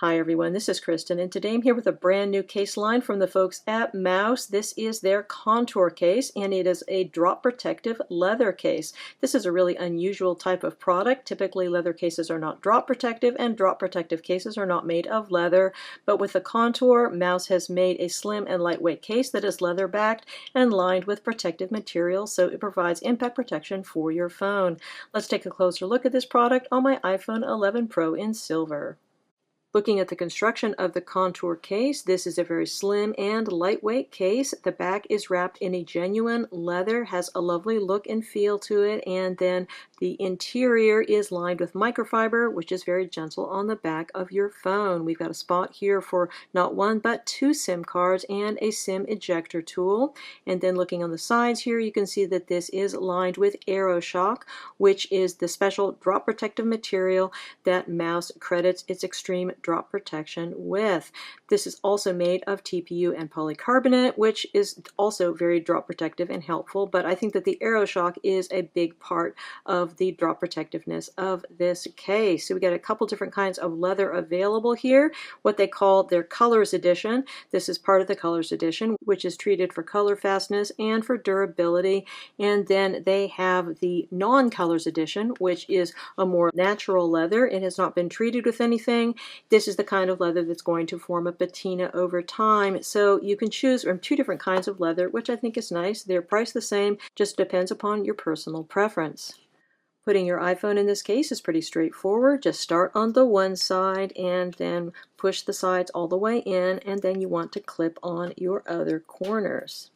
Hi everyone, this is Kristen, and today I'm here with a brand new case line from the folks at Mous. This is their contour case, and it is a drop protective leather case. This is a really unusual type of product. Typically leather cases are not drop protective, and drop protective cases are not made of leather, but with the contour, Mous has made a slim and lightweight case that is leather backed and lined with protective material, so it provides impact protection for your phone. Let's take a closer look at this product on my iPhone 11 Pro in silver. Looking at the construction of the contour case, this is a very slim and lightweight case. The back is wrapped in a genuine leather, has a lovely look and feel to it, and then the interior is lined with microfiber, which is very gentle on the back of your phone. We've got a spot here for not one but two SIM cards and a SIM ejector tool. And then looking on the sides here, you can see that this is lined with AiroShock, which is the special drop protective material that Mous credits its extreme drop protection with. This is also made of TPU and polycarbonate, which is also very drop protective and helpful, but I think that the AiroShock is a big part of the drop protectiveness of this case. So we got a couple different kinds of leather available here, what they call their Colors Edition. This is part of the Colors Edition, which is treated for color fastness and for durability. And then they have the Non-Colors Edition, which is a more natural leather. It has not been treated with anything. This is the kind of leather that's going to form a patina over time. So you can choose from two different kinds of leather, which I think is nice. They're priced the same, just depends upon your personal preference. Putting your iPhone in this case is pretty straightforward. Just start on the one side and then push the sides all the way in, and then you want to clip on your other corners.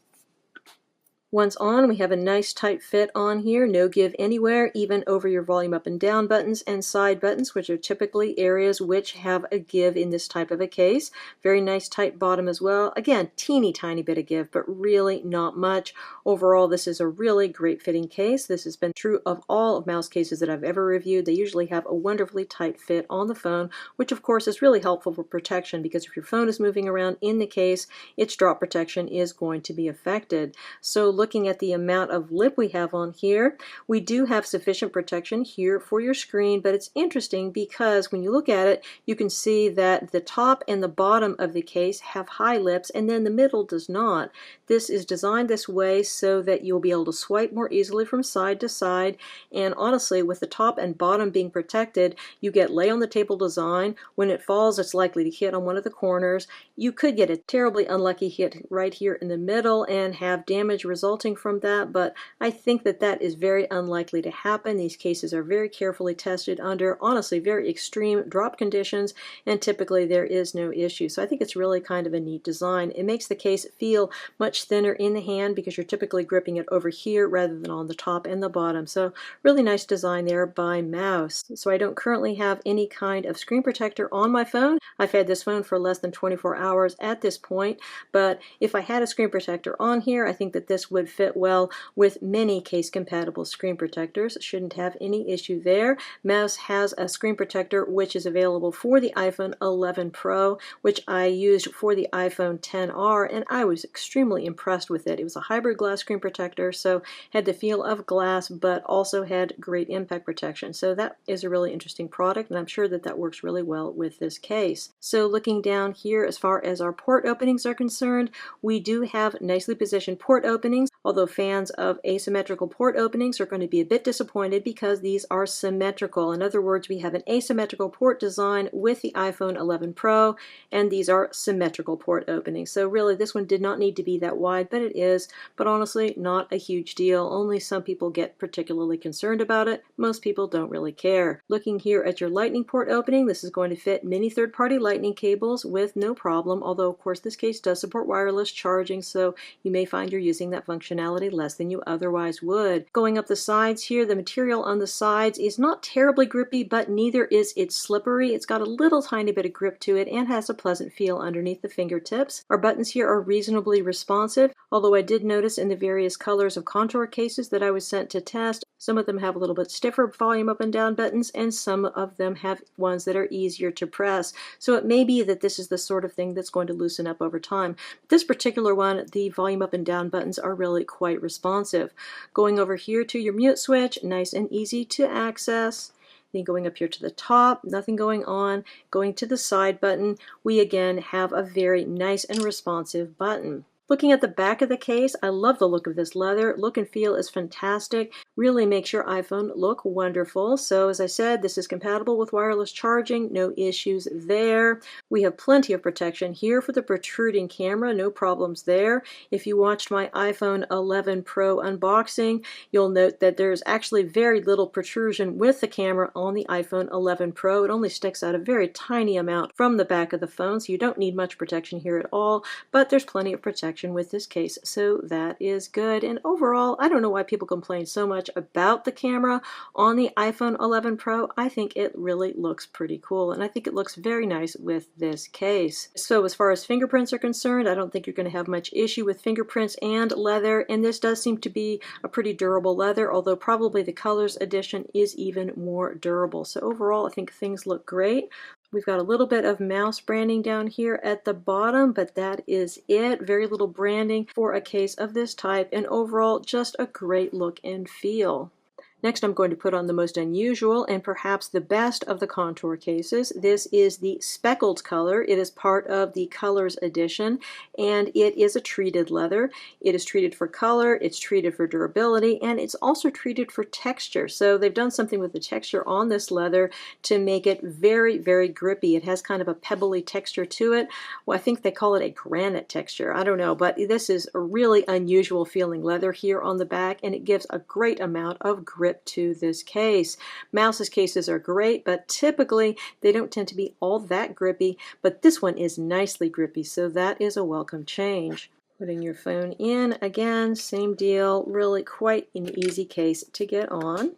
Once on, we have a nice tight fit on here, no give anywhere, even over your volume up and down buttons and side buttons, which are typically areas which have a give in this type of a case. Very nice tight bottom as well. Again, teeny tiny bit of give, but really not much. Overall, this is a really great fitting case. This has been true of all of Mous cases that I've ever reviewed. They usually have a wonderfully tight fit on the phone, which of course is really helpful for protection, because if your phone is moving around in the case, its drop protection is going to be affected. So looking at the amount of lip we have on here, we do have sufficient protection here for your screen, but it's interesting because when you look at it, you can see that the top and the bottom of the case have high lips, and then the middle does not. This is designed this way so that you'll be able to swipe more easily from side to side, and honestly, with the top and bottom being protected, you get lay on the table design. When it falls, it's likely to hit on one of the corners. You could get a terribly unlucky hit right here in the middle and have damage resulting from that, but I think that that is very unlikely to happen. These cases are very carefully tested under, honestly, very extreme drop conditions, and typically there is no issue. So I think it's really kind of a neat design. It makes the case feel much thinner in the hand because you're typically gripping it over here rather than on the top and the bottom. So really nice design there by Mous. So I don't currently have any kind of screen protector on my phone. I've had this phone for less than 24 hours at this point, but if I had a screen protector on here, I think that this would fit well with many case compatible screen protectors. Shouldn't have any issue there. Mous has a screen protector which is available for the iPhone 11 Pro, which I used for the iPhone 10R, and I was extremely impressed with it. It was a hybrid glass screen protector, so had the feel of glass but also had great impact protection. So that is a really interesting product, and I'm sure that that works really well with this case. So looking down here, as far as our port openings are concerned, we do have nicely positioned port openings, although fans of asymmetrical port openings are going to be a bit disappointed because these are symmetrical. In other words, we have an asymmetrical port design with the iPhone 11 Pro, and these are symmetrical port openings. So really, this one did not need to be that wide, but it is. But honestly, not a huge deal. Only some people get particularly concerned about it. Most people don't really care. Looking here at your lightning port opening, this is going to fit many third-party lightning cables with no problem, although of course this case does support wireless charging, so you may find you're using that functionality less than you otherwise would. Going up the sides here, the material on the sides is not terribly grippy, but neither is it slippery. It's got a little tiny bit of grip to it and has a pleasant feel underneath the fingertips. Our buttons here are reasonably responsive, although I did notice in the various colors of contour cases that I was sent to test, some of them have a little bit stiffer volume up and down buttons, and some of them have ones that are easier to press. So it may be that this is the sort of thing that's going to loosen up over time. This particular one, the volume up and down buttons are really quite responsive. Going over here to your mute switch, nice and easy to access. Then going up here to the top, nothing going on. Going to the side button, we again have a very nice and responsive button. Looking at the back of the case, I love the look of this leather. Look and feel is fantastic. Really makes your iPhone look wonderful. So as I said, this is compatible with wireless charging. No issues there. We have plenty of protection here for the protruding camera. No problems there. If you watched my iPhone 11 Pro unboxing, you'll note that there's actually very little protrusion with the camera on the iPhone 11 Pro. It only sticks out a very tiny amount from the back of the phone, so you don't need much protection here at all, but there's plenty of protection with this case, so that is good. And overall, I don't know why people complain so much about the camera on the iPhone 11 Pro. I think it really looks pretty cool, and I think it looks very nice with this case. So as far as fingerprints are concerned, I don't think you're going to have much issue with fingerprints and leather, and this does seem to be a pretty durable leather, although probably the Colors edition is even more durable. So overall, I think things look great. We've got a little bit of Mous branding down here at the bottom, but that is it. Very little branding for a case of this type, and overall just a great look and feel. Next, I'm going to put on the most unusual and perhaps the best of the contour cases. This is the Speckled color. It is part of the Colors edition, and it is a treated leather. It is treated for color, it's treated for durability, and it's also treated for texture. So they've done something with the texture on this leather to make it very, very grippy. It has kind of a pebbly texture to it. Well, I think they call it a granite texture. I don't know, but this is a really unusual feeling leather here on the back, and it gives a great amount of grip to this case. Mous's cases are great, but typically they don't tend to be all that grippy, but this one is nicely grippy, so that is a welcome change. Putting your phone in, again, same deal, really quite an easy case to get on.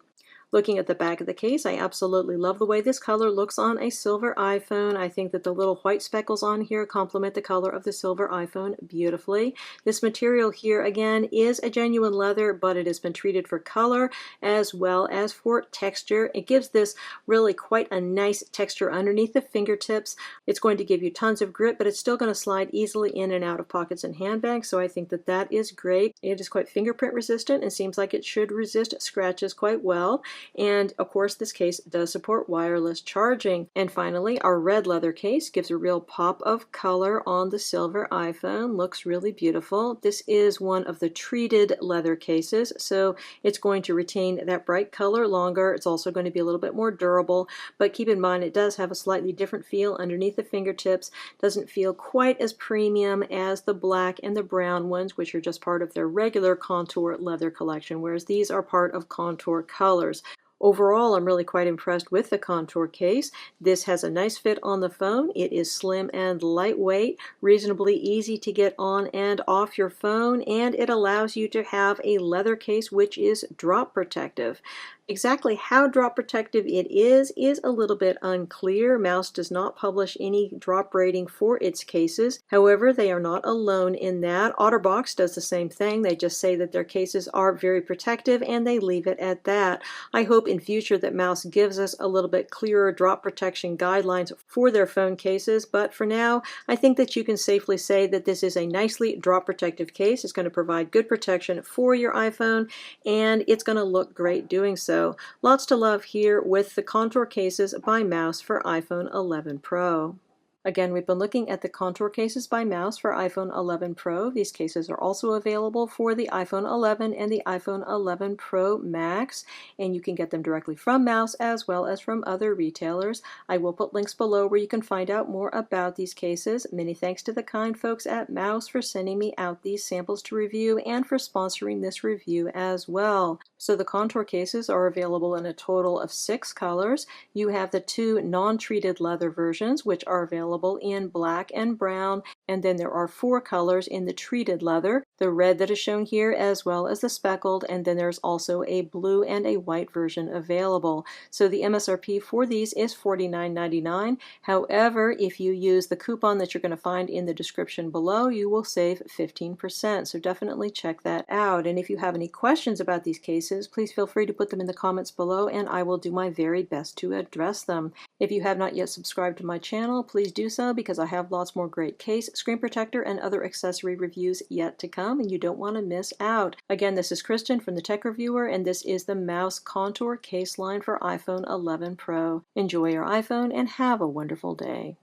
Looking at the back of the case, I absolutely love the way this color looks on a silver iPhone. I think that the little white speckles on here complement the color of the silver iPhone beautifully. This material here, again, is a genuine leather, but it has been treated for color as well as for texture. It gives this really quite a nice texture underneath the fingertips. It's going to give you tons of grip, but it's still going to slide easily in and out of pockets and handbags, so I think that that is great. It is quite fingerprint resistant and seems like it should resist scratches quite well. And of course, this case does support wireless charging. And finally, our red leather case gives a real pop of color on the silver iPhone. Looks really beautiful. This is one of the treated leather cases, so it's going to retain that bright color longer. It's also going to be a little bit more durable, but keep in mind it does have a slightly different feel underneath the fingertips. Doesn't feel quite as premium as the black and the brown ones, which are just part of their regular contour leather collection, whereas these are part of Contour Colors. Overall, I'm really quite impressed with the contour case. This has a nice fit on the phone. It is slim and lightweight, reasonably easy to get on and off your phone, and it allows you to have a leather case which is drop protective. Exactly how drop protective it is a little bit unclear. Mous does not publish any drop rating for its cases. However, they are not alone in that. OtterBox does the same thing. They just say that their cases are very protective and they leave it at that. I hope in future that Mous gives us a little bit clearer drop protection guidelines for their phone cases, but for now, I think that you can safely say that this is a nicely drop protective case. It's going to provide good protection for your iPhone, and it's going to look great doing so. Lots to love here with the contour cases by Mous for iPhone 11 Pro. Again, we've been looking at the contour cases by Mous for iPhone 11 Pro. These cases are also available for the iPhone 11 and the iPhone 11 Pro Max, and you can get them directly from Mous as well as from other retailers. I will put links below where you can find out more about these cases. Many thanks to the kind folks at Mous for sending me out these samples to review and for sponsoring this review as well. So the contour cases are available in a total of 6 colors. You have the 2 non-treated leather versions, which are available in black and brown, and then there are 4 colors in the treated leather, the red that is shown here as well as the speckled, and then there's also a blue and a white version available. So the MSRP for these is $49.99. However, if you use the coupon that you're going to find in the description below, you will save 15%. So definitely check that out. And if you have any questions about these cases, cases, please feel free to put them in the comments below and I will do my very best to address them. If you have not yet subscribed to my channel, please do so because I have lots more great case, screen protector, and other accessory reviews yet to come and you don't want to miss out. Again, this is Kristen from the Tech Reviewer and this is the Mous Contour case line for iPhone 11 Pro. Enjoy your iPhone and have a wonderful day.